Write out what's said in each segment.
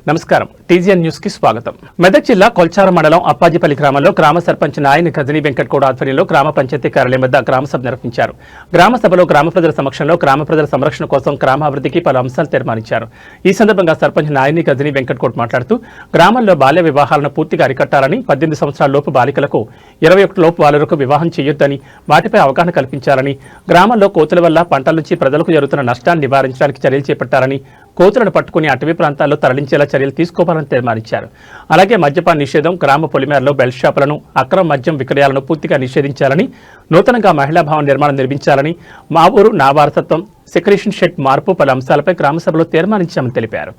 నమస్కారం TGN news కి స్వాగతం. మెదక్ జిల్లా కొల్చారం మండలం అప్పాజిపల్లి గ్రామంలో గ్రామ సర్పంచ్ నాయని గజనీ వెంకట్గౌడ్ ఆధ్వర్యంలో గ్రామ పంచాయతీ కార్యాలయం వద్ద గ్రామ సభ నిర్వహించారు. గ్రామ సభలో గ్రామ ప్రజల సమక్షంలో గ్రామ ప్రజల సంరక్షణ కోసం గ్రామాభివృద్ధికి పలు అంశాలు తీర్మానించారు. ఈ సందర్భంగా సర్పంచ్ నాయని గజనీ వెంకట్గౌడ్ మాట్లాడుతూ గ్రామంలో బాల్య వివాహాలను పూర్తిగా అరికట్టాలని, 18 సంవత్సరాల లోపు బాలికలకు 21 లోపు బాలురకు వివాహం చేయొద్దని, వాటిపై అవగాహన కల్పించాలని, గ్రామంలో కోతుల వల్ల పంటల నుంచి ప్రజలకు జరుగుతున్న నష్టాన్ని నివారించడానికి చర్యలు చేపట్టాలని, కోతులను పట్టుకుని అటవీ ప్రాంతాల్లో తరలించేలా చర్యలు తీసుకోవాలని తీర్మానించారు. అలాగే మద్యపాన నిషేధం, గ్రామ పొలిమేరలో బెల్ట్ షాపులను, అక్రమ మద్యం విక్రయాలను పూర్తిగా నిషేధించాలని, నూతనంగా మహిళా భవన నిర్మాణం నిర్మించాలని, మా ఊరు నా వారసత్వం, సెక్రేషన్ షెడ్ మార్పు పలు అంశాలపై గ్రామ సభలో తీర్మానించామని తెలిపారు.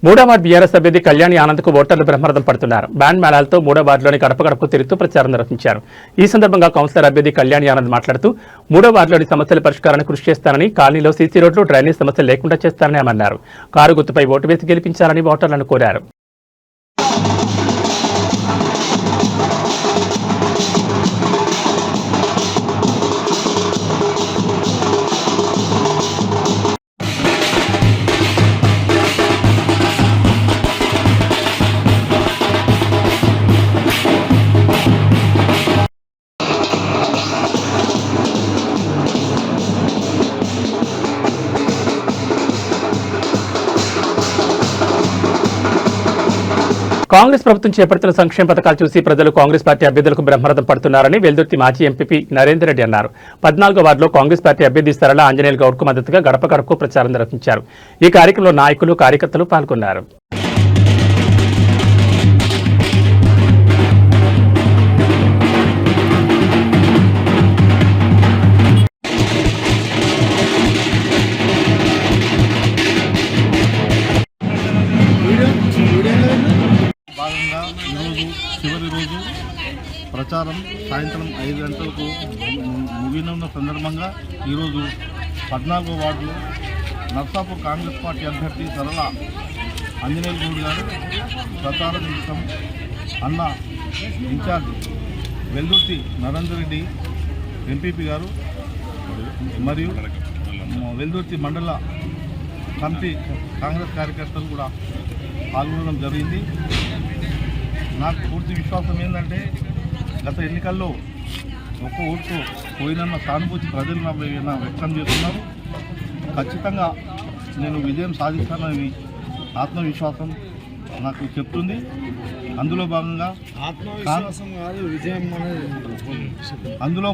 మూడో వార్డు బీఆర్ఎస్ అభ్యర్థి కళ్యాణి ఆనంద్కు ఓటర్లు బ్రహ్మరథం పడుతున్నారు. బ్యాండ్ మేళాలతో మూడో వార్డులోని గడప గడపకు తిరుగుతూ ప్రచారం నిర్వహించారు. ఈ సందర్భంగా కౌన్సిలర్ అభ్యర్థి కళ్యాణి ఆనంద్ మాట్లాడుతూ మూడో వార్డులోని సమస్యల పరిష్కారానికి కృషి చేస్తానని, కాలనీలో సీసీ రోడ్లు, డ్రైనేజ్ సమస్యలు లేకుండా చేస్తానని అన్నారు. కారు గుర్తుపై ఓటు వేసి గెలిపించాలని ఓటర్లను కోరారు. కాంగ్రెస్ ప్రభుత్వం చేపడుతున్న సంక్షేమ పథకాలు చూసి ప్రజలు కాంగ్రెస్ పార్టీ అభ్యర్థులకు బ్రహ్మరథం పడుతున్నారని వెల్దుర్తి మాజీ ఎంపీ నరేందర్ రెడ్డి అన్నారు. 14వ వార్డులో కాంగ్రెస్ పార్టీ అభ్యర్థి సరళ ఆంజనేయులు గౌడ్కు మద్దతుగా గడప గడపకు ప్రచారం నిర్వహించారు. ఈ కార్యక్రమంలో నాయకులు, కార్యకర్తలు పాల్గొన్నారు. భాగంగా ఈరోజు చివరి రోజు ప్రచారం సాయంత్రం 5 గంటలకు ముగినున్న సందర్భంగా ఈరోజు 14వ వార్డులో నర్సాపూర్ కాంగ్రెస్ పార్టీ అభ్యర్థి సరళ ఆంజనేయులు గౌడ్ గారు ప్రచారం నిమిత్తం అన్న ఇన్ఛార్జ్ వెల్దుర్తి నరేందర్ రెడ్డి ఎంపీపీ గారు మరియు వెల్దుర్తి మండల కమిటీ కాంగ్రెస్ కార్యకర్తలు కూడా పాల్గొనడం జరిగింది. నాకు పూర్తి విశ్వాసం ఏంటంటే గత ఎన్నికల్లో ఒక్క ఓటుతో పోయినన్న సానుభూతి ప్రజలు వ్యక్తం చేస్తున్నారు. ఖచ్చితంగా నేను విజయం సాధిస్తానని ఆత్మవిశ్వాసం నాకు చెప్తుంది. అందులో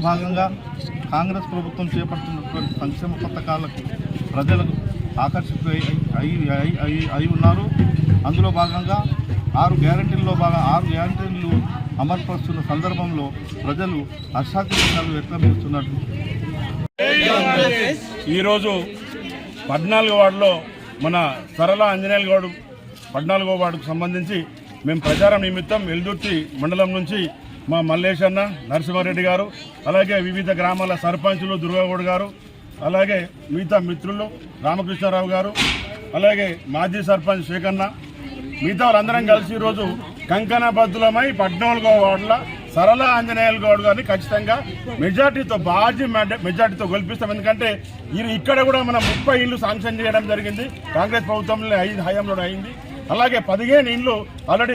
భాగంగా కాంగ్రెస్ ప్రభుత్వం చేపడుతున్నటువంటి సంక్షేమ పథకాలకు ప్రజలకు ఆకర్షిత అయి ఉన్నారు. అందులో భాగంగా 6 గ్యారంటీలు అమలుపరుస్తున్న సందర్భంలో ప్రజలు హర్షాతిరేకాలు వ్యక్తం చేస్తున్నట్టు. ఈరోజు 14వ వార్డులో మన సరళ ఆంజనేయులు గౌడ్ 14వ వార్డుకు సంబంధించి మేము ప్రచారం నిమిత్తం వెల్దుర్తి మండలం నుంచి మా మల్లేష్ అన్న, నరసింహారెడ్డి గారు, అలాగే వివిధ గ్రామాల సర్పంచులు దుర్గాగౌడ్ గారు, అలాగే మిగతా మిత్రులు రామకృష్ణారావు గారు, అలాగే మాజీ సర్పంచ్ శేఖన్న, మిగతా వాళ్ళందరం కలిసి ఈరోజు కంకణబద్ధులమై 14వ వార్డుల సరళ ఆంజనేయులు గౌడ్ గారిని ఖచ్చితంగా మెజార్టీతో భారీ మెజార్టీతో గెలిపిస్తాం. ఎందుకంటే ఇక్కడ కూడా మనం 30 ఇళ్ళు శాంక్షన్ చేయడం జరిగింది. కాంగ్రెస్ ప్రభుత్వంలో హయాంలో అయింది. అలాగే 15 ఇండ్లు ఆల్రెడీ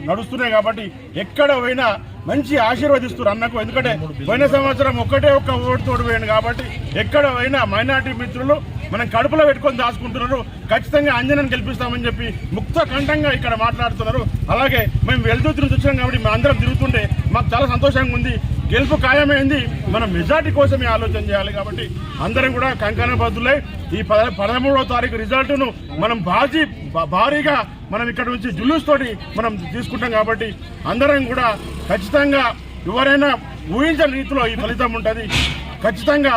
నడుస్తున్నాయి. కాబట్టి ఎక్కడ పోయినా మంచి ఆశీర్వదిస్తారు అన్నకు. ఎందుకంటే పోయిన సంవత్సరం ఒక్క ఓటుతోడు పోయాను. కాబట్టి ఎక్కడ పోయినా మైనార్టీ మిత్రులు మనం కడుపులో పెట్టుకొని దాచుకుంటున్నారు. ఖచ్చితంగా ఆంజనేయుని గెలిపిస్తామని చెప్పి ముక్త కంఠంగా ఇక్కడ మాట్లాడుతున్నారు. అలాగే మేము వెల్దుర్తి నుంచి వచ్చాం కాబట్టి మేము అందరం తిరుగుతుంటే మాకు చాలా సంతోషంగా ఉంది. గెలుపు ఖాయమైంది. మనం మెజార్టీ కోసమే ఆలోచన చేయాలి. కాబట్టి అందరం కూడా కంకణబద్ధులై ఈ 13వ తారీఖు రిజల్ట్ను మనం భారీగా మనం ఇక్కడ నుంచి జులూస్ తోటి మనం తీసుకుంటాం. కాబట్టి అందరం కూడా ఖచ్చితంగా ఎవరైనా ఊహించని రీతిలో ఈ ఫలితం ఉంటుంది. ఖచ్చితంగా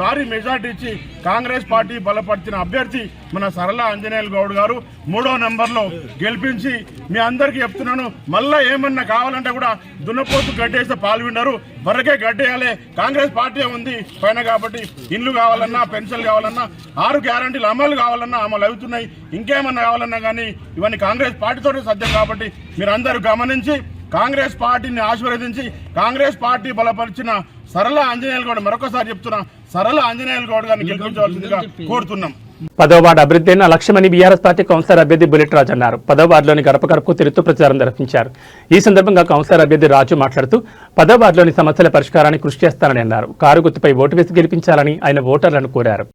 భారీ మెజార్టీ ఇచ్చి కాంగ్రెస్ పార్టీ బలపరిచిన అభ్యర్థి మన సరళ ఆంజనేయులు గౌడ్ గారు 3వ నెంబర్లో గెలిపించి మీ అందరికీ చెప్తున్నాను. మళ్ళీ ఏమన్నా కావాలంటే కూడా దున్నపోతు గడ్డేస్తే పాలు విన్నారు, బర్రకే గడ్డేయాలి. కాంగ్రెస్ పార్టీ ఉంది పైన. కాబట్టి ఇండ్లు కావాలన్నా, పెన్షన్లు కావాలన్నా, 6 గ్యారంటీలు అమలు కావాలన్నా అమలు అవుతున్నాయి. ఇంకేమన్నా కావాలన్నా కానీ ఇవన్నీ కాంగ్రెస్ పార్టీతోనే సాధ్యం. కాబట్టి మీరందరూ గమనించి కాంగ్రెస్ పార్టీని ఆశీర్వదించి కాంగ్రెస్ పార్టీ బలపరిచిన సరళ ఆంజనేయులు గౌడ్, మరొకసారి చెప్తున్నా, సరళ ఆంజనేయులు గౌడ్ గారిని గెలిపించవలసిందిగా కోరుతున్నాం. 10వ వార్డు అభివృద్ధిని లక్ష్యమని బీఆర్ఎస్ పార్టీ కౌన్సిలర్ అభ్యర్థి బుల్లెట్ రాజు అన్నారు. 10వ వార్డులోని గడప గడపకు తిరుగుతూ ప్రచారం నిర్వహించారు. ఈ సందర్భంగా కౌన్సిలర్ అభ్యర్థి రాజు మాట్లాడుతూ 10వ వార్డులోని సమస్యల పరిష్కారానికి కృషి చేస్తానని అన్నారు. కారు గుర్తుపై ఓటు వేసి గెలిపించాలని ఆయన ఓటర్లను కోరారు.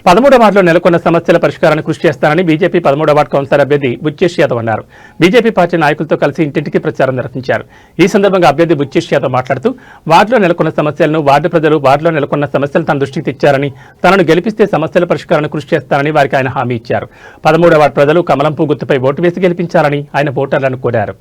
పదమూడవ వార్డులో నెలకొన్న సమస్యల పరిష్కారానికి కృషి చేస్తానని బీజేపీ 13వ వార్డు కౌన్సిలర్ అభ్యర్థి బుచ్చేష్ యాదవ్ అన్నారు. బీజేపీ పార్టీ నాయకులతో కలిసి ఇంటింటికి ప్రచారం నిర్వహించారు. ఈ సందర్భంగా అభ్యర్థి బుచ్చేష్ యాదవ్ మాట్లాడుతూ వార్డులో నెలకొన్న సమస్యలను వార్డు ప్రజలు వార్డులో నెలకొన్న సమస్యలు తన దృష్టికి తెచ్చారని, తనను గెలిపిస్తే సమస్యల పరిష్కారానికి కృషి చేస్తానని వారికి ఆయన హామీ ఇచ్చారు. 13వ వార్డు ప్రజలు కమలం పువ్వు గుర్తుపై ఓటు వేసి గెలిపించాలని ఆయన ఓటర్లను కోరారు.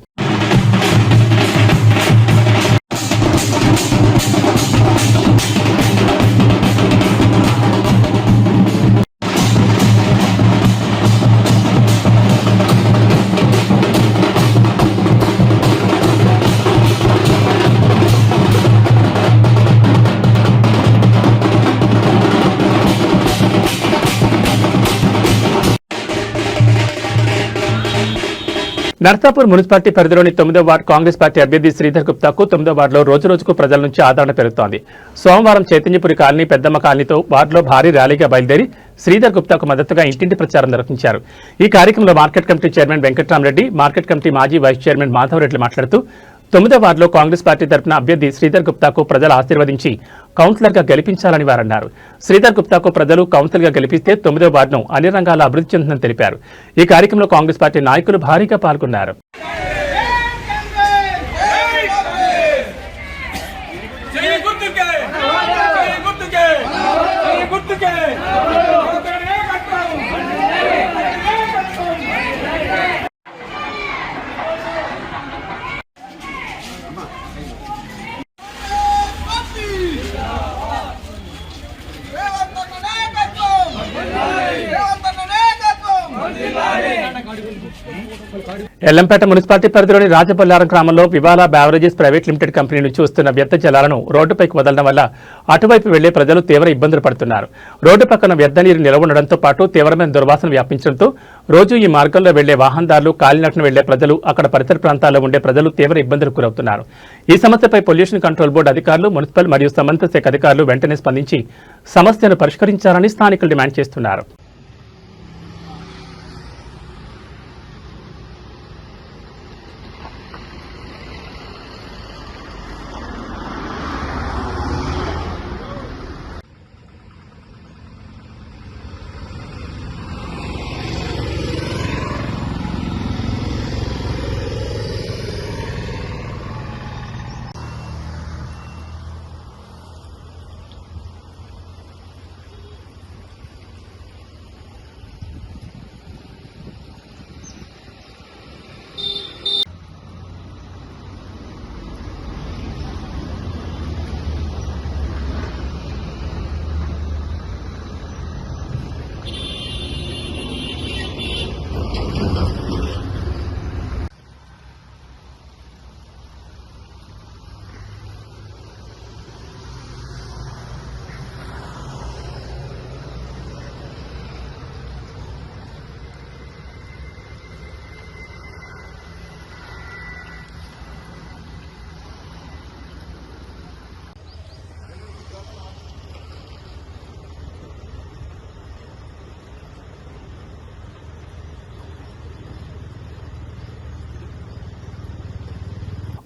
నర్సాపూర్ మున్సిపాలిటీ పరిధిలోని 9వ వార్డు కాంగ్రెస్ పార్టీ అభ్యర్థి శ్రీధర్ గుప్తాకు 9వ వార్డులో రోజురోజుకు ప్రజల నుంచి ఆదరణ పెరుగుతోంది. సోమవారం చైతన్యపురి కాలనీ, పెద్దమ్మ కాలనీతో వార్డులో భారీ ర్యాలీగా బయలుదేరి శ్రీధర్ గుప్తాకు మద్దతుగా ఇంటింటి ప్రచారం నిర్వహించారు. ఈ కార్యక్రమంలో market committee chairman Venkatramareddy, market committee మాజీ వైస్ చైర్మన్ మాధవరెడ్డి మాట్లాడుతూ 9వ వార్డులో కాంగ్రెస్ పార్టీ తరఫున అభ్యర్థి శ్రీధర్ గుప్తాకు ప్రజలు ఆశీర్వదించి కౌన్సిలర్గా గెలిపించాలని వారన్నారు. శ్రీధర్ గుప్తాకు ప్రజలు కౌన్సిలర్గా గెలిపిస్తే 9వ వార్డును అన్ని రంగాల్లో అభివృద్ధి చెందుతుందని తెలిపారు. ఈ కార్యక్రమంలో కాంగ్రెస్ పార్టీ నాయకులు భారీగా పాల్గొన్నారు. ఎల్లంపేట మున్సిపాలిటీ పరిధిలోని రాజబొల్లారం గ్రామంలో వివాలా బ్యావరేజెస్ ప్రైవేట్ లిమిటెడ్ కంపెనీ నుంచి వస్తున్న వ్యర్థ జలాలను రోడ్డుపైకి వదలడం వల్ల అటువైపు వెళ్లే ప్రజలు తీవ్ర ఇబ్బందులు పడుతున్నారు. రోడ్డు పక్కన వ్యర్థ నీరు నిల్వ ఉండడంతో పాటు తీవ్రమైన దుర్వాసన వ్యాపించడంతో రోజు ఈ మార్గంలో వెళ్లే వాహనదారులు, కాలినడకన వెళ్లే ప్రజలు, అక్కడ పరిసర ప్రాంతాల్లో ఉండే ప్రజలు తీవ్ర ఇబ్బందులకు గురవుతున్నారు. ఈ సమస్యపై పొల్యూషన్ కంట్రోల్ బోర్డు అధికారులు, మున్సిపల్ మరియు సంబంధిత శాఖ అధికారులు వెంటనే స్పందించి సమస్యను పరిష్కరించాలని స్థానికులు డిమాండ్ చేస్తున్నారు.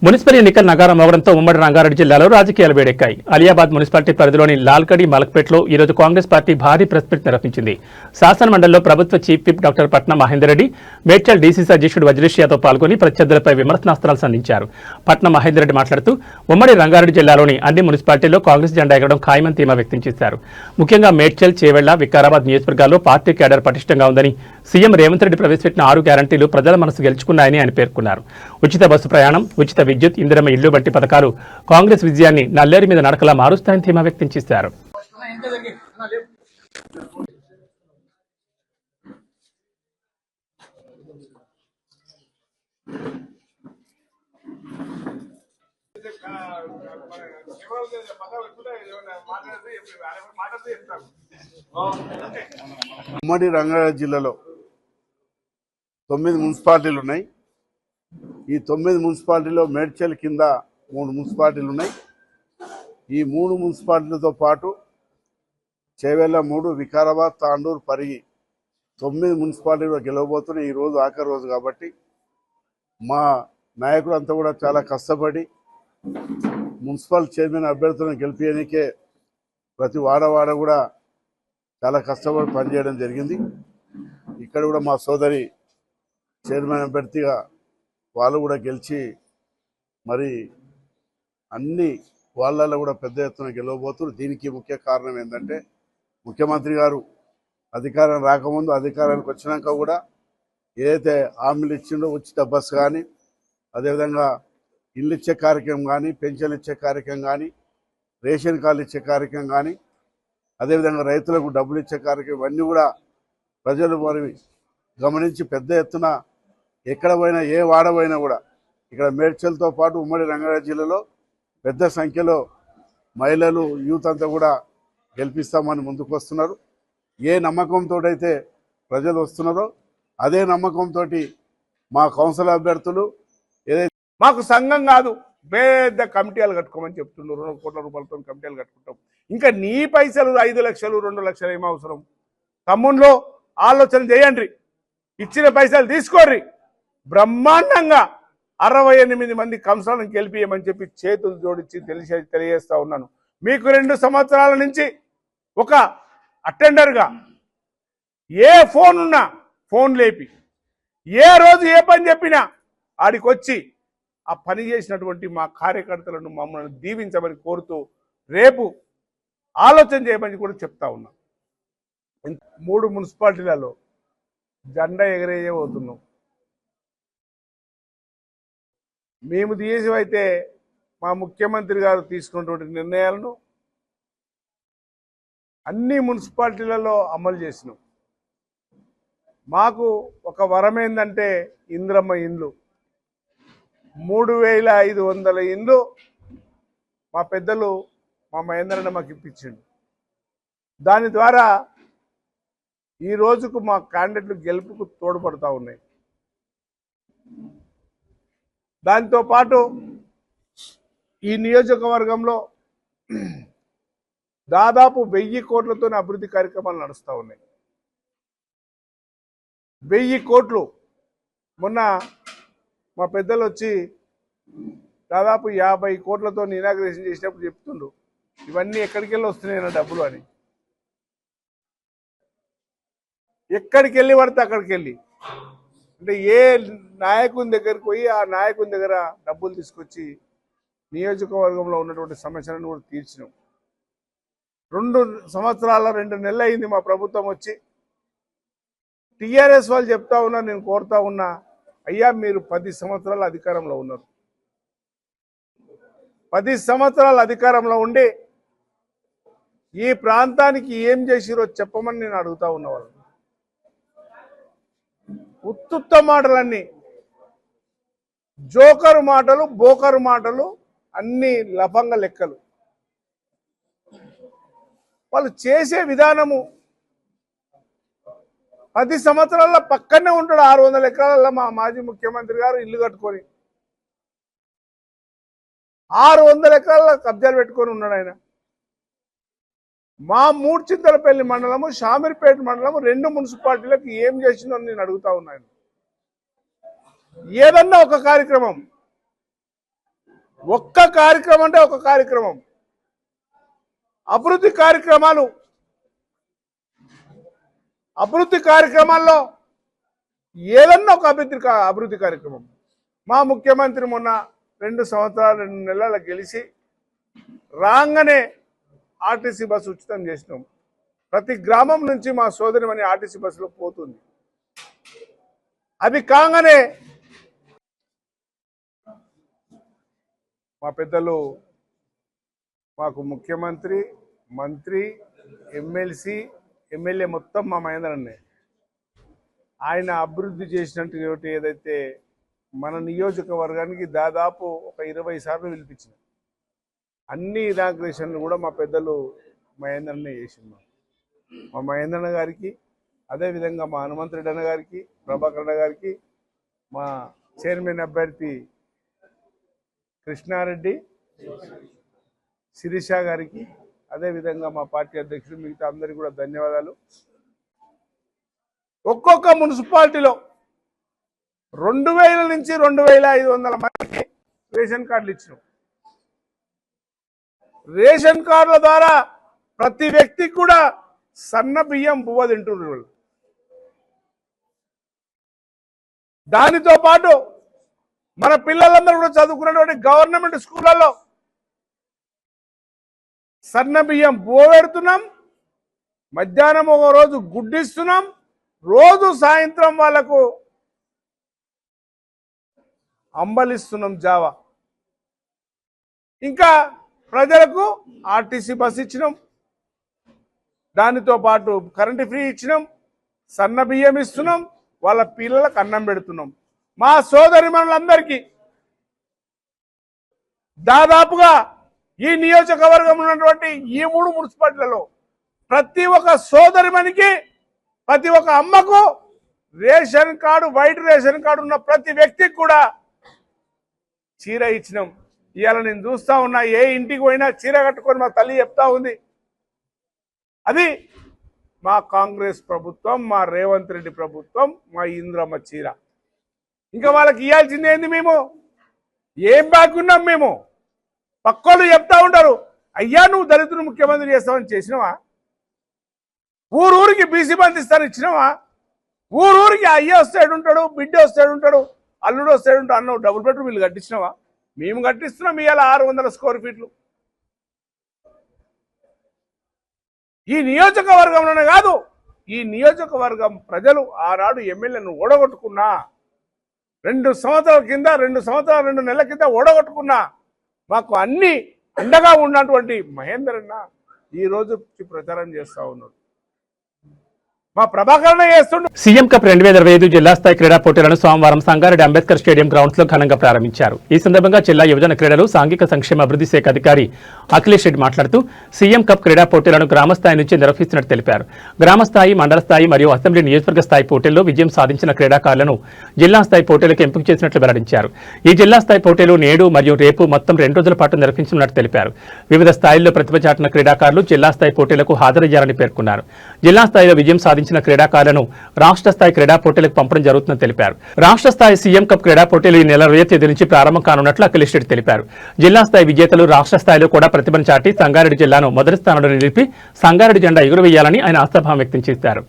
మున్సిపల్ ఎన్నికల నగారం మోగడంతో ఉమ్మడి రంగారెడ్డి జిల్లాలో రాజకీయాలు వేడెక్కాయి. అలియాబాద్ మున్సిపాలిటీ పరిధిలోని లాల్కడి మలక్పేటలో ఈరోజు కాంగ్రెస్ పార్టీ భారీ ప్రెస్ మీట్ నిర్వహించింది. శాసన మండలిలో ప్రభుత్వ చీఫ్ విప్ డాక్టర్ పట్నం మహేందర్ రెడ్డి, మేడ్చల్ డీసీసీ అధ్యక్షుడు వజ్రేష్ యాదవ్ పాల్గొని ప్రత్యర్థులపై విమర్శనాస్త్రాలు సంధించారు. పట్నం మహేందర్ రెడ్డి మాట్లాడుతూ ఉమ్మడి రంగారెడ్డి జిల్లాలోని అన్ని మున్సిపాలిటీల్లో కాంగ్రెస్ జెండా ఎగరడం ఖాయమని ధీమా వ్యక్తం చేశారు. ముఖ్యంగా మేడ్చల్, చేవెళ్ల, వికారాబాద్ నియోజకవర్గాల్లో పార్టీ క్యాడర్ పటిష్టంగా ఉందని, సీఎం రేవంత్ రెడ్డి ప్రవేశపెట్టిన 6 గ్యారంటీలు ప్రజల మనసు గెలుచుకున్నాయని ఆయన పేర్కొన్నారు. ఉచిత బస్సు ప్రయాణం, ఉచిత విద్యుత్, ఇందిరమ్మ ఇల్లు వంటి పథకాలు కాంగ్రెస్ విజయాన్ని నల్లేరు మీద నడకలా మారుస్తాయని ధీమా వ్యక్తం చేశారు. ఉమ్మడి రంగారెడ్డి జిల్లాలో 9 మున్సిపాలిటీలు ఉన్నాయి. ఈ 9 మున్సిపాలిటీలో మేడ్చల్ కింద 3 మున్సిపాలిటీలు ఉన్నాయి. ఈ 3 మున్సిపాలిటీలతో పాటు చేవెళ్ళ 3, వికారాబాద్, తాండూరు, పరిగి 9 మున్సిపాలిటీలో గెలవబోతున్నాయి. ఈరోజు ఆఖరి రోజు కాబట్టి మా నాయకుడు అంతా కూడా చాలా కష్టపడి మున్సిపల్ చైర్మన్ అభ్యర్థులను గెలిపించడానికే ప్రతి వాడ కూడా చాలా కష్టపడి పనిచేయడం జరిగింది. ఇక్కడ కూడా మా సోదరి చైర్మన్ అభ్యర్థిగా వాళ్ళు కూడా గెలిచి మరి అన్ని వాళ్ళల్లో కూడా పెద్ద ఎత్తున గెలవబోతున్నారు. దీనికి ముఖ్య కారణం ఏంటంటే ముఖ్యమంత్రి గారు అధికారం రాకముందు అధికారానికి వచ్చినాక కూడా ఏదైతే హామీలు ఇచ్చిండో ఉచిత బస్సు కానీ, అదేవిధంగా ఇల్లు ఇచ్చే కార్యక్రమం కానీ, పెన్షన్ ఇచ్చే కార్యక్రమం కానీ, రేషన్ కార్డు ఇచ్చే కార్యక్రమం కానీ, అదేవిధంగా రైతులకు డబ్బులు ఇచ్చే కార్యక్రమం ఇవన్నీ కూడా ప్రజలు మరి గమనించి పెద్ద ఎత్తున ఎక్కడ పోయినా ఏ వాడపోయినా కూడా ఇక్కడ మేడ్చల్తో పాటు ఉమ్మడి రంగారెడ్డి జిల్లాలో పెద్ద సంఖ్యలో మహిళలు, యూత్ అంతా కూడా గెలిపిస్తామని ముందుకు వస్తున్నారు. ఏ నమ్మకంతో అయితే ప్రజలు వస్తున్నారో అదే నమ్మకంతో మా కౌన్సిల్ అభ్యర్థులు ఏదైతే మాకు సంఘం కాదు, పెద్ద కమిటీలు కట్టుకోమని చెప్తున్నారు. 2 కోట్ల రూపాయలతో కమిటీలు కట్టుకుంటాం. ఇంకా నీ పైసలు 5 లక్షలు 2 లక్షలు ఏం అవసరం? తమ్ముళ్ళు ఆలోచన చేయండి, ఇచ్చిన పైసలు తీసుకోర్రి. బ్రహ్మాండంగా 68 మంది కౌన్సిలర్లను గెలిపియమని చెప్పి చేతులు జోడించి తెలియజేస్తా ఉన్నాను. మీకు 2 సంవత్సరాల నుంచి ఒక అటెండర్గా ఏ ఫోన్ ఉన్నా ఫోన్ లేపి ఏ రోజు ఏ పని చెప్పినా ఆడికొచ్చి ఆ పని చేసినటువంటి మా కార్యకర్తలను మమ్మల్ని దీవించమని కోరుతూ రేపు ఆలోచన చేయమని కూడా చెప్తా ఉన్నా. 3 మున్సిపాలిటీలలో జెండా ఎగరేయబోతున్నాం. మేము తీసివైతే మా ముఖ్యమంత్రి గారు తీసుకున్నటువంటి నిర్ణయాలను అన్ని మున్సిపాలిటీలలో అమలు చేసినాం. మాకు ఒక వరం ఏంటంటే ఇందిరమ్మ ఇండ్లు 3500 ఇండ్లు మా పెద్దలు మా మహేందరన్న మాకు ఇప్పించిండు. దాని ద్వారా ఈ రోజుకు మా క్యాండిడేట్లు గెలుపుకు తోడ్పడుతూ ఉన్నాయి. దాంతో పాటు ఈ నియోజకవర్గంలో దాదాపు 1000 కోట్లతో అభివృద్ధి కార్యక్రమాలు నడుస్తూ ఉన్నాయి. 1000 కోట్లు. మొన్న మా పెద్దలు వచ్చి దాదాపు 50 కోట్లతో ఇనాగ్రేషన్ చేసినప్పుడు చెప్తుండ్రు, ఇవన్నీ ఎక్కడికి వెళ్ళి వస్తున్నాయి డబ్బులు అని. ఎక్కడికి వెళ్ళి పడితే అక్కడికి వెళ్ళి అంటే ఏ నాయకుని దగ్గరికి పోయి ఆ నాయకుని దగ్గర డబ్బులు తీసుకొచ్చి నియోజకవర్గంలో ఉన్నటువంటి సమస్యలను కూడా తీర్చినాం. 2 సంవత్సరాల 2 నెలలు అయింది మా ప్రభుత్వం వచ్చి. టీఆర్ఎస్ వాళ్ళు చెప్తా ఉన్నా, నేను కోరుతా ఉన్నా, అయ్యా మీరు 10 సంవత్సరాల అధికారంలో ఉన్నారు. 10 సంవత్సరాల అధికారంలో ఉండి ఈ ప్రాంతానికి ఏం చేసిరో చెప్పమని నేను అడుగుతా ఉన్నవాళ్ళు. ఉత్తుత్త మాటలన్నీ, జోకరు మాటలు, బోకరు మాటలు, అన్ని లఫంగ లెక్కలు. వాళ్ళు చేసే విధానము 10 సంవత్సరాల పక్కనే ఉంటాడు. 600 ఎకరాలలో మా మాజీ ముఖ్యమంత్రి గారు ఇల్లు కట్టుకొని 600 ఎకరాల కబ్జాలు పెట్టుకొని ఉన్నాడు ఆయన. మా మూడ్చింతలపల్లి మండలము, షామీర్పేట మండలము 2 మున్సిపాలిటీలకు ఏం చేసిందో నేను అడుగుతా ఉన్నాను. ఏదన్నా ఒక కార్యక్రమం ఒక్క కార్యక్రమం అంటే ఒక కార్యక్రమం. అభివృద్ధి కార్యక్రమాల్లో ఏదన్నా ఒక అభివృద్ధి కార్యక్రమం. మా ముఖ్యమంత్రి మొన్న 2 సంవత్సరాలు 2 నెలలు గెలిచి రాగానే ఆర్టీసీ బస్సు ఉచితం చేసినాం. ప్రతి గ్రామం నుంచి మా సోదరిమణి ఆర్టీసీ బస్సులో పోతుంది. అది కాగానే మా పెద్దలు మాకు ముఖ్యమంత్రి, మంత్రి, ఎమ్మెల్సీ, ఎమ్మెల్యే మొత్తం మా మహేందరన్నే. ఆయన అభివృద్ధి చేసినట్టు ఏదైతే మన నియోజకవర్గానికి దాదాపు ఒక 20 సార్లు పిలిపించిన అన్ని ఇనాగ్రేషన్లు కూడా మా పెద్దలు మహేందరన్నే చేసింది. మా మహేంద్రన్న గారికి, అదేవిధంగా మా హనుమంతరెడ్డి అన్న గారికి, ప్రభాకర్ అన్న గారికి, మా చైర్మన్ అభ్యర్థి కృష్ణారెడ్డి, శిరీష గారికి, అదేవిధంగా మా పార్టీ అధ్యక్షుడు, మిగతా అందరికీ కూడా ధన్యవాదాలు. ఒక్కొక్క మున్సిపాలిటీలో 2000 నుంచి 2500 మందికి రేషన్ కార్డులు ఇచ్చినాం. రేషన్ కార్డుల ద్వారా ప్రతి వ్యక్తికి కూడా సన్న బియ్యం బువ్వ తింటున్నారు. దానితో పాటు మన పిల్లలందరూ కూడా చదువుకున్నటువంటి గవర్నమెంట్ స్కూళ్ళల్లో సన్న బియ్యం బువ్వ పెడుతున్నాం. మధ్యాహ్నం ఒక రోజు గుడ్డిస్తున్నాం. రోజు సాయంత్రం వాళ్లకు అంబలిస్తున్నాం జావా. ఇంకా ప్రజలకు ఆర్టీసీ బస్ ఇచ్చినాం. దానితో పాటు కరెంటు ఫ్రీ ఇచ్చినాం. సన్న బియ్యం ఇస్తున్నాం. వాళ్ళ పిల్లలకు అన్నం పెడుతున్నాం. మా సోదరిమణులందరికీ దాదాపుగా ఈ నియోజకవర్గంలో ఉన్నటువంటి ఈ 3 మున్సిపాలిటీలలో ప్రతి ఒక్క సోదరిమణికి, ప్రతి ఒక్క అమ్మకు ration card, white ration card ఉన్న ప్రతి వ్యక్తికి కూడా చీర ఇచ్చినాం. ఇవాళ నేను చూస్తా ఉన్నా, ఏ ఇంటికి పోయినా చీర కట్టుకొని మా తల్లి చెప్తా ఉంది. అది మా కాంగ్రెస్ ప్రభుత్వం, మా రేవంత్ రెడ్డి ప్రభుత్వం, మా ఇంద్రమ్మ చీర. ఇంకా వాళ్ళకి ఇవ్వాల్సింది ఏంది? మేము ఏం బాగున్నాం? మేము పక్కోళ్ళు చెప్తా ఉంటారు, అయ్యా నువ్వు దళితులు ముఖ్యమంత్రి చేస్తామని చేసినావా? ఊరూరికి బీసీ బంధు ఇస్తాను ఇచ్చినావా? ఊరూరికి అయ్య వస్తాడు ఉంటాడు, బిడ్డ వస్తాడు ఉంటాడు, అల్లుడు వస్తాడు ఉంటాడు అన్నావు. డబుల్ బెడ్రూమ్ ఇల్లు కట్టించినావా? మేము కట్టిస్తున్నాం ఇవాళ 600 స్క్వేర్ ఫీట్లు. ఈ నియోజకవర్గంలోనే కాదు, ఈ నియోజకవర్గం ప్రజలు ఆనాడు ఎమ్మెల్యేను ఓడగొట్టుకున్నా, 2 సంవత్సరాల కింద, 2 సంవత్సరాల 2 నెలల కింద ఓడగొట్టుకున్నా, మాకు అన్ని అండగా ఉన్నటువంటి మహేందరన్న ఈ రోజు ప్రచారం చేస్తా ఉన్నాడు. మా ప్రభాకరణ చేస్తుండే. సీఎం కప్ 2025 జిల్లా స్థాయి క్రీడా పోటీలను సోమవారం సంగారెడ్డి అంబేద్కర్ స్టేడియం గ్రౌండ్స్ లో ఘనంగా ప్రారంభించారు. ఈ సందర్భంగా జిల్లా యువజన క్రీడలు, సాంఘిక సంక్షేమ అభివృద్ధి శాఖ అధికారి అఖిలేష్ రెడ్డి మాట్లాడుతూ సీఎం కప్ క్రీడా పోటీలను గ్రామ స్థాయి నుంచి నిర్వహిస్తున్నట్టు తెలిపారు. గ్రామ స్థాయి, మండల స్థాయి మరియు అసెంబ్లీ నియోజకవర్గ స్థాయి పోటీల్లో విజయం సాధించిన క్రీడాకారులను జిల్లా స్థాయి పోటీలకు ఎంపిక చేసినట్లు వెల్లడించారు. ఈ జిల్లా స్థాయి పోటీలు నేడు మరియు రేపు మొత్తం 2 రోజుల పాటు నిర్వహించనున్నట్టు తెలిపారు. వివిధ స్థాయిల్లో ప్రతిభ చాటిన క్రీడాకారులు జిల్లా స్థాయి పోటీలకు హాజరయ్యారని పేర్కొన్నారు. జిల్లా స్థాయిలో విజయం సాధించిన క్రీడాకారులను రాష్ట్ర స్థాయి క్రీడా పోటీలకు పంపడం జరుగుతుందని తెలిపారు. రాష్ట్ర స్థాయి సీఎం కప్ క్రీడా పోటీలు ఈ నెల 20వ తేదీ నుంచి ప్రారంభం కానున్నట్లు అఖిలేష్ రెడ్డి తెలిపారు. జిల్లా స్థాయి విజేతలు రాష్ట్ర స్థాయిలో కూడా ప్రతిభను చాటి సంగారెడ్డి జిల్లాను మొదటి స్థానంలో నిలిపి సంగారెడ్డి జెండా ఎగురవేయాలని ఆయన ఆశాభావం వ్యక్తం చేశారు.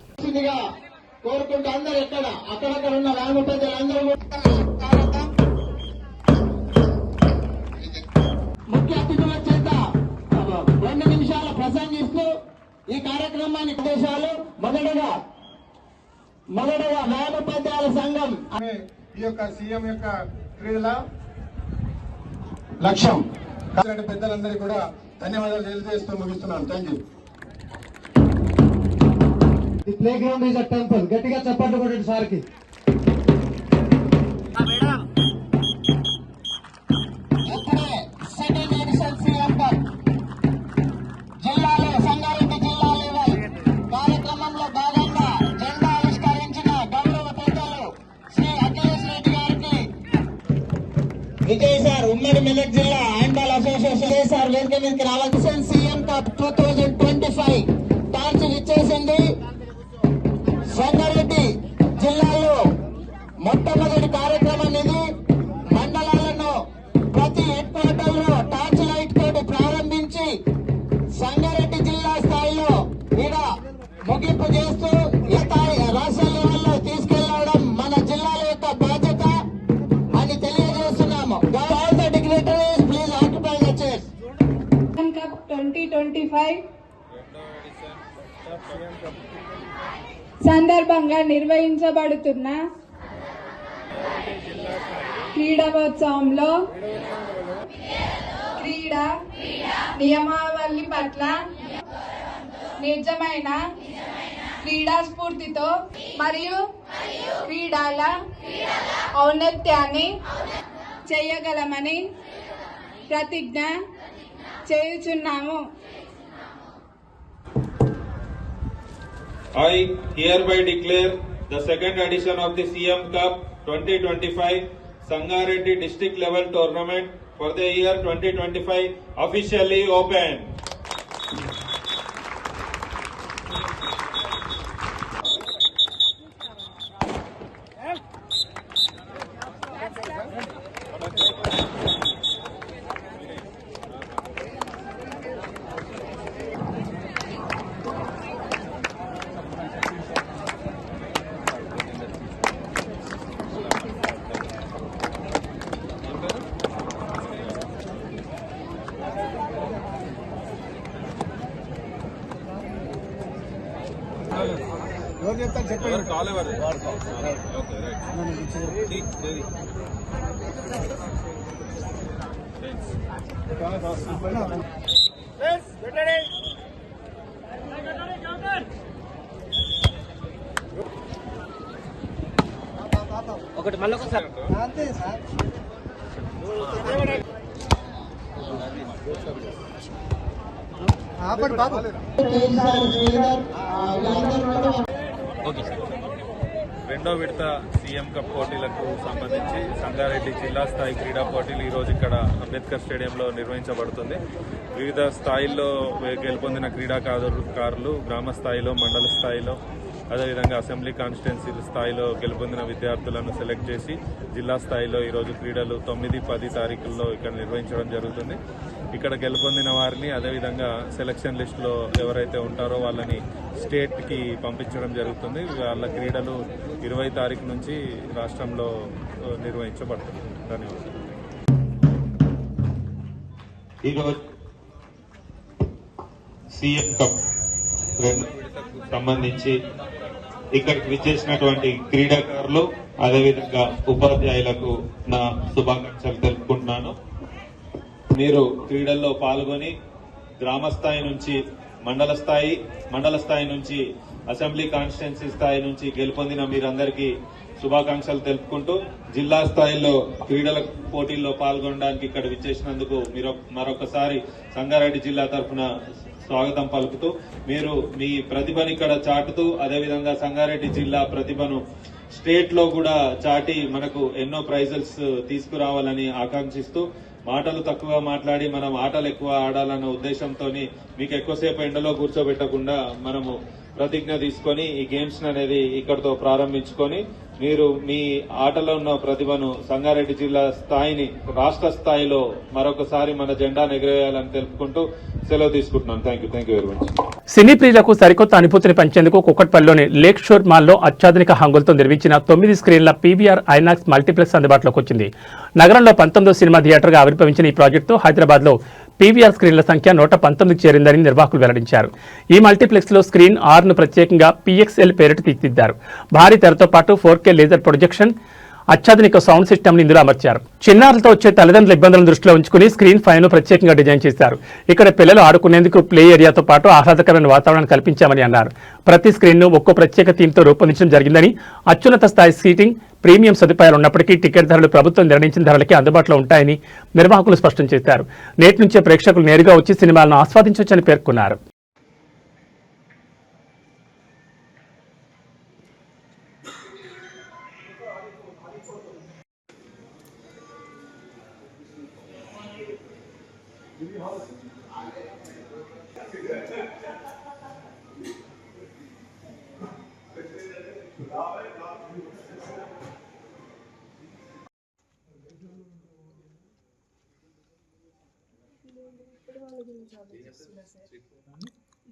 ఈ కార్యక్రమాన్ని ఉద్దేశాలు మొదటగా న్యాయోపాధ్యాయుల సంఘం ఈ యొక్క సీఎం యొక్క క్రీడల లక్ష్యం. పెద్దలందరికీ కూడా ధన్యవాదాలు తెలియజేస్తూ ముగిస్తున్నాను. Thank you. The play ground is a temple. గట్టిగా చప్పట్లు కొట్టండి సార్కి. విజయ్ సార్ ఉమ్మడి మెదక్ జిల్లా హ్యాండ్బాల్ అసోసియేషన్ విజయ్ సార్ వేదిక మీదకి రావాల్సిన సీఎం కప్ 2025 టార్చ్ ఇచ్చేసింది. సంగారెడ్డి జిల్లాలో మొట్టమొదటి కార్యక్రమం ఇది. మండలాలను ప్రతి హెడ్ క్వార్టర్ డెవలప్ చేస్తూ ఈ రాష్ట్ర లెవెల్లో తీసుకెళ్లడం మన జిల్లాల యొక్క బాధ్యత అని తెలియజేస్తున్నాము. All the dignitaries please occupy the chairs. Cup 2025 సందర్భంగా నిర్వహించబడుతున్న క్రీడోత్సవంలో క్రీడా నియమావళి పట్ల నిజమైన క్రీడా స్ఫూర్తితో మరియు క్రీడల ఔన్నత్యాన్ని చేయగలమని ప్రతిజ్ఞ చేయుచున్నాము. I hereby declare the second edition of the CM Cup 2025 Sangareddy District Level Tournament for the year 2025 officially open. ఒకటి మళ్ళీ ఒకసారి అంతే సార్. ఆపండి బాబు. రెండో విడత సీఎం కప్ పోటీలకు సంబంధించి సంగారెడ్డి జిల్లా స్థాయి క్రీడా పోటీలు ఈరోజు ఇక్కడ అంబేద్కర్ స్టేడియంలో నిర్వహించబడుతుంది. వివిధ స్థాయిల్లో గెలుపొందిన క్రీడాకారులు గ్రామ స్థాయిలో, మండల స్థాయిలో, అదేవిధంగా అసెంబ్లీ కాన్స్టిట్యున్సీ స్థాయిలో గెలుపొందిన విద్యార్థులను సెలెక్ట్ చేసి జిల్లా స్థాయిలో ఈరోజు క్రీడలు 9, 10 తారీఖుల్లో ఇక్కడ నిర్వహించడం జరుగుతుంది. ఇక్కడ గెలుపొందిన వారిని అదేవిధంగా సెలక్షన్ లిస్టులో ఎవరైతే ఉంటారో వాళ్ళని స్టేట్కి పంపించడం జరుగుతుంది. వాళ్ళ క్రీడలు 20 తారీఖు నుంచి రాష్ట్రంలో నిర్వహించబడుతుంది. ధన్యవాదాలు. ఈరోజు సీఎం కప్ రెండు విడతకు సంబంధించి ఇక్కడికి విచ్చేసినటువంటి క్రీడాకారులు అదేవిధంగా ఉపాధ్యాయులకు నా శుభాకాంక్షలు తెలుపుకుంటున్నాను. మీరు క్రీడల్లో పాల్గొని గ్రామ స్థాయి నుంచి మండల స్థాయి నుంచి అసెంబ్లీ కాన్స్టిట్యున్సీ స్థాయి నుంచి గెలుపొందిన మీరందరికీ శుభాకాంక్షలు తెలుపుకుంటూ జిల్లా స్థాయిలో క్రీడల పోటీల్లో పాల్గొనడానికి ఇక్కడ విచ్చేసినందుకు మీరు మరొకసారి సంగారెడ్డి జిల్లా తరఫున స్వాగతం పలుకుతూ మీరు మీ ప్రతిభను ఇక్కడ చాటుతూ అదేవిధంగా సంగారెడ్డి జిల్లా ప్రతిభను స్టేట్ లో కూడా చాటి మనకు ఎన్నో ప్రైజెస్ తీసుకురావాలని ఆకాంక్షిస్తూ మాటలు తక్కువ మాట్లాడి మనం ఆటలు ఎక్కువ ఆడాలన్న ఉద్దేశంతో మీకు ఎక్కువసేపు ఎండలో కూర్చోబెట్టకుండా మనము ప్రతిజ్ఞ తీసుకొని ఈ గేమ్స్ అనేది ఇక్కడితో ప్రారంభించుకొని మీరు మీ ఆటలో ఉన్న ప్రతిభను సంగారెడ్డి జిల్లా స్థాయిని రాష్ట్ర స్థాయిలో మరొకసారి మన జెండాను ఎగరేయాలని తెలుపుకుంటూ సెలవు తీసుకుంటున్నాను. Thank you very much. సినీ ప్రియులకు సరికొత్త అనుభూతిని పంచేందుకు కుక్కట్పల్లిలోని లేక్ షోర్ మాల్లో అత్యాధునిక హంగులతో నిర్మించిన 9 స్క్రీన్ల పీవీఆర్ ఐనాక్స్ మల్టీప్లెక్స్ అందుబాటులోకి వచ్చింది. నగరంలో 19వ సినిమా థియేటర్గా ఆవిర్భవించిన ఈ ప్రాజెక్టుతో హైదరాబాద్లో పీవీఆర్ స్క్రీన్ల సంఖ్య 119కి చేరిందని నిర్వాహకులు వెల్లడించారు. ఈ మల్టీప్లెక్స్లో స్క్రీన్ 6ను ప్రత్యేకంగా PXL పేరిట తీర్చిదిద్దారు. భారీ తెరతో పాటు 4K లేజర్ ప్రొజెక్షన్, అత్యాధునిక సౌండ్ సిస్టమ్ని ఇందులో అమర్చారు. చిన్నారులతో వచ్చే తల్లిదండ్రుల ఇబ్బందులను దృష్టిలో ఉంచుకుని స్క్రీన్ 5ను ప్రత్యేకంగా డిజైన్ చేశారు. ఇక్కడ పిల్లలు ఆడుకునేందుకు ప్లే ఏరియాతో పాటు ఆహ్లాదకరమైన వాతావరణాన్ని కల్పించామని అన్నారు. ప్రతి స్క్రీన్ను ఒక్కో ప్రత్యేక థీమ్తో రూపొందించడం జరిగిందని, అత్యున్నత స్థాయి సీటింగ్, ప్రీమియం సదుపాయాలు ఉన్నప్పటికీ టికెట్ ధరలు ప్రభుత్వం నిర్ణయించిన ధరలకే అందుబాటులో ఉంటాయని నిర్వాహకులు స్పష్టం చేశారు. నేటి నుంచే ప్రేక్షకులు నేరుగా వచ్చి సినిమాలను ఆస్వాదించవచ్చని పేర్కొన్నారు.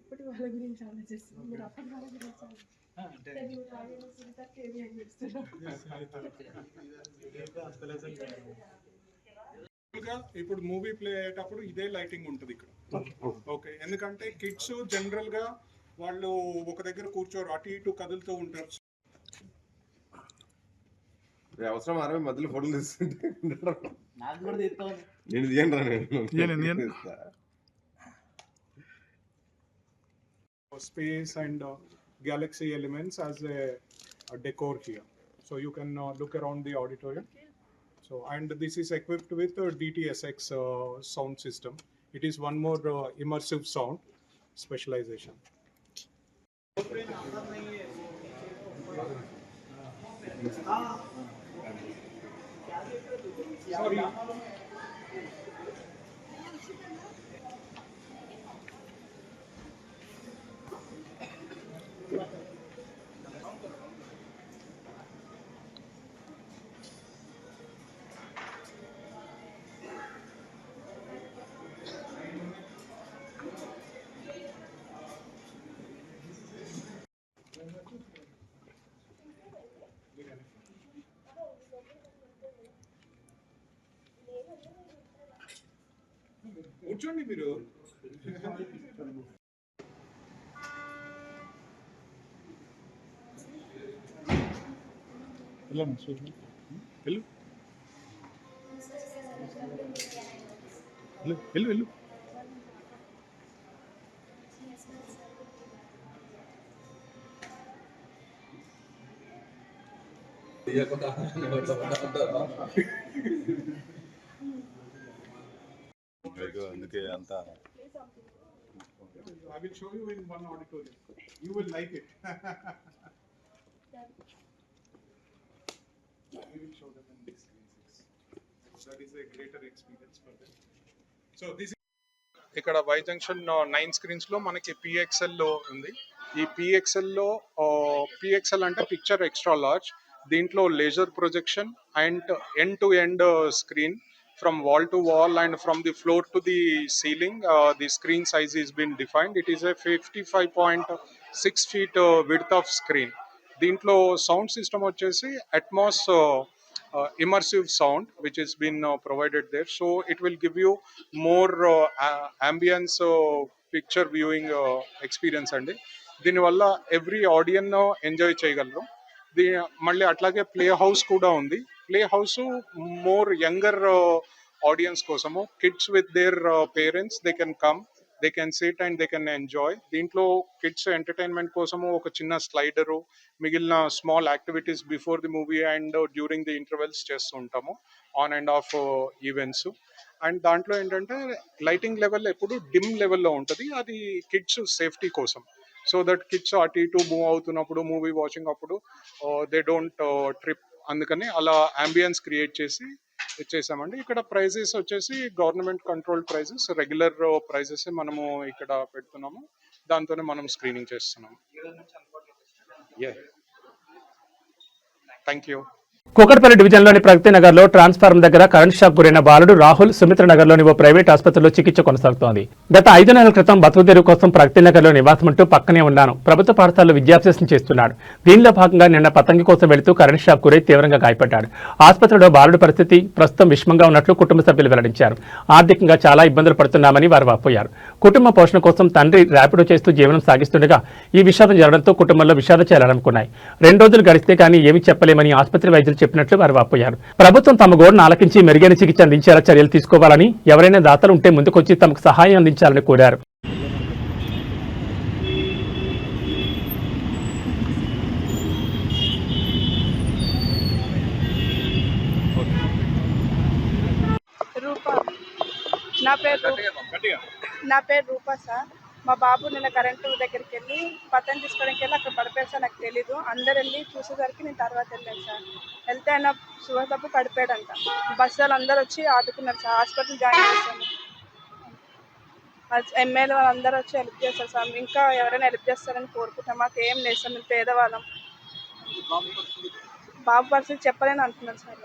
ఇప్పటి వాళ్ళ గురించి ఆలోచిస్తుంది, మీరు అప్పటి వాళ్ళ గురించి ఇప్పుడు మూవీ ప్లే అయ్యేటప్పుడు ఇదే లైటింగ్ ఉంటుంది ఇక్కడ. ఓకే, ఎందుకంటే కిడ్స్ జనరల్ గా వాళ్ళు ఒక దగ్గర కూర్చోరు, అటు ఇటు కదులుతూ ఉంటారు. అవసరం 60 మధ్యలో ఫోటోలు తీస్తుంటే నేను తీయను space and galaxy elements as a decor here. So you can look around the auditorium. So, and this is equipped with DTSX sound system. It is one more immersive sound specialization. Sorry. కూర్చోండి మీరు. వెళ్ళు. అందుకే అంతా I will show you in one auditorium. You will like it. We will show them in this screen 6. That is a greater experience for them. So this is ఇక్కడ Y junction 9 screens లో మనకి PXL లో ఉంది. ఈ PXL లో PXL అంటే picture extra large. దీంట్లో laser projection and end to end screen from wall to wall and from the floor to the ceiling. The screen size is been defined. It is a 55.6 feet width of screen. దీంట్లో sound system వచ్చేసి Atmos immersive sound which has been provided there, so it will give you more ambience picture viewing experience అండి. దీనివల్ల every ఆడియన్ enjoy చేయగలరు. మళ్ళీ అట్లాగే play house కూడా ఉంది. Play house more younger audience కోసము, kids with their parents they can come, they can sit and they can enjoy. దీంట్లో kids entertainment కోసము ఒక చిన్న స్లైడరు, మిగిలిన small activities before the movie and during the intervals చేస్తూ ఉంటాము, on and off events. And దాంట్లో ఏంటంటే lighting level ఎప్పుడు డిమ్ లెవెల్లో ఉంటుంది, అది కిడ్స్ సేఫ్టీ కోసం. సో దట్ కిడ్స్ అటు ఇటు మూవ్ అవుతున్నప్పుడు, మూవీ వాచింగ్ అప్పుడు దే డోంట్ ట్రిప్. అందుకని అలా అంబియన్స్ క్రియేట్ చేసి ఇచ్చేసామండి. ఇక్కడ ప్రైజెస్ వచ్చేసి government control prices, regular prices మనము ఇక్కడ పెడుతున్నాము. దాంతోనే మనం స్క్రీనింగ్ చేస్తున్నాము. Thank you. కూకట్పల్లి డివిజన్లోని ప్రగతి నగర్లో ట్రాన్స్ఫార్మర్ దగ్గర కరెంట్ షాక్ గురైన బాలుడు రాహుల్ సుమిత్ర నగర్లోని ఓ ప్రైవేట్ ఆసుపత్రిలో చికిత్స కొనసాగుతోంది. గత 5 నెలల క్రితం బతుకుదెరువు కోసం ప్రగతి నగర్లో నివాసముంటూ పక్కనే ఉన్నాను. ప్రభుత్వ పాఠశాలలో విద్యాభ్యాసం చేస్తున్నాడు. దీనిలో భాగంగా నిన్న పతంగి కోసం వెళుతూ కరెంట్ షాక్ గురై తీవ్రంగా గాయపడ్డాడు. ఆసుపత్రిలో బాలుడు పరిస్థితి ప్రస్తుతం విషమంగా ఉన్నట్లు కుటుంబ సభ్యులు వెల్లడించారు. ఆర్థికంగా చాలా ఇబ్బందులు పడుతున్నామని వారు వాపోయారు. కుటుంబ పోషణ కోసం తండ్రి ర్యాపిడో చేస్తూ జీవనం సాగిస్తుండగా ఈ విషాదం జరగడంతో కుటుంబంలో విషాద చేయాలనుకున్నాయి. 2 రోజులు గడిస్తే కానీ ఏమీ చెప్పలేమని ఆసుపత్రి వైద్యులు చెప్పినట్లు వారు వాపోయారు. ప్రభుత్వం తమ గోడును ఆలకించి మెరుగైన చికిత్స అందించేలా చర్యలు తీసుకోవాలని, ఎవరైనా దాతలు ఉంటే ముందుకొచ్చి తమకు సహాయం అందించాలని కోరారు. నా పేరు రూపా సార్. మా బాబు నిన్న కరెంటు దగ్గరికి వెళ్ళి పతంగి తీసుకోవడానికి వెళ్ళి అక్కడ పడిపోయాడు సార్. నాకు తెలీదు, అందరు వెళ్ళి చూసేసరికి నేను తర్వాత వెళ్ళాను సార్. వెళ్తే ఆయన సువతప్పు పడిపోయాడంట. బస్సు వాళ్ళు అందరూ వచ్చి ఆదుకున్నారు సార్. హాస్పిటల్ జాయిన్ చేశాను. ఎమ్మెల్యే వాళ్ళందరూ వచ్చి హెల్ప్ చేస్తారు సార్. ఇంకా ఎవరైనా హెల్ప్ చేస్తారని కోరుకుంటాం. మాకు ఏం లేదు సార్, మేము పేదవాళ్ళం. బాబు పరిస్థితి చెప్పలేని అంటున్నారు సార్.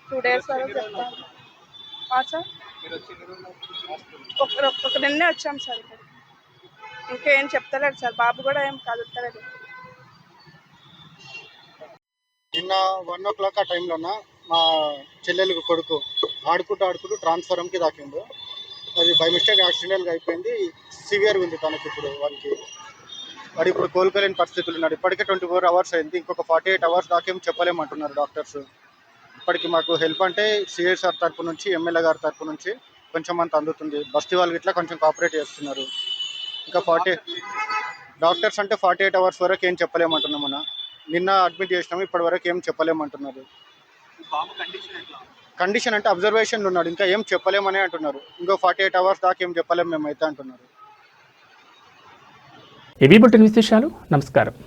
2 days వరకు చెప్తాను సార్. ఒక నిన్నే వచ్చాం సార్ ఇక్కడ. ఇంకా ఏం చెప్తలేడు సార్, బాబు కూడా ఏం కదులుతలేడు. నిన్న 1 o'clock ఆ టైంలోన మా చెల్లెలకు కొడుకు ఆడుకుంటూ ట్రాన్స్ఫార్మర్కి తాకిండు. అది బై మిస్టేక్ యాక్సిడెంటల్గా అయిపోయింది. సివియర్గా ఉంది తనకి. ఇప్పుడు వాడు ఇప్పుడు కోలుకోలేని పరిస్థితులు ఉన్నాడు. ఇప్పటికే 24 hours అయింది. ఇంకొక 48 hours దాకా ఏం చెప్పలేమంటున్నారు డాక్టర్స్. ఇప్పటికి మాకు హెల్ప్ అంటే సిఎస్ఆర్ తరపు నుంచి, ఎమ్మెల్యే గారి తరపు నుంచి కొంచెం అంత అందుతుంది. బస్తీ వాళ్ళు ఇట్లా కొంచెం కోఆపరేట్ చేస్తున్నారు. ఇంకా డాక్టర్స్ అంటే 48 hours వరకు ఏం చెప్పలేమంటున్నాం. నిన్న అడ్మిట్ చేసినాము, ఇప్పటి వరకు ఏం చెప్పలేమంటున్నారు. కండిషన్ అంటే అబ్జర్వేషన్ ఉన్నాడు, ఇంకా ఏం చెప్పలేమని అంటున్నారు. ఇంకో 48 hours దాకా ఏం చెప్పలేము మేమైతే అంటున్నారు. ఇవి బులెటిన్ విశేషాలు. నమస్కారం.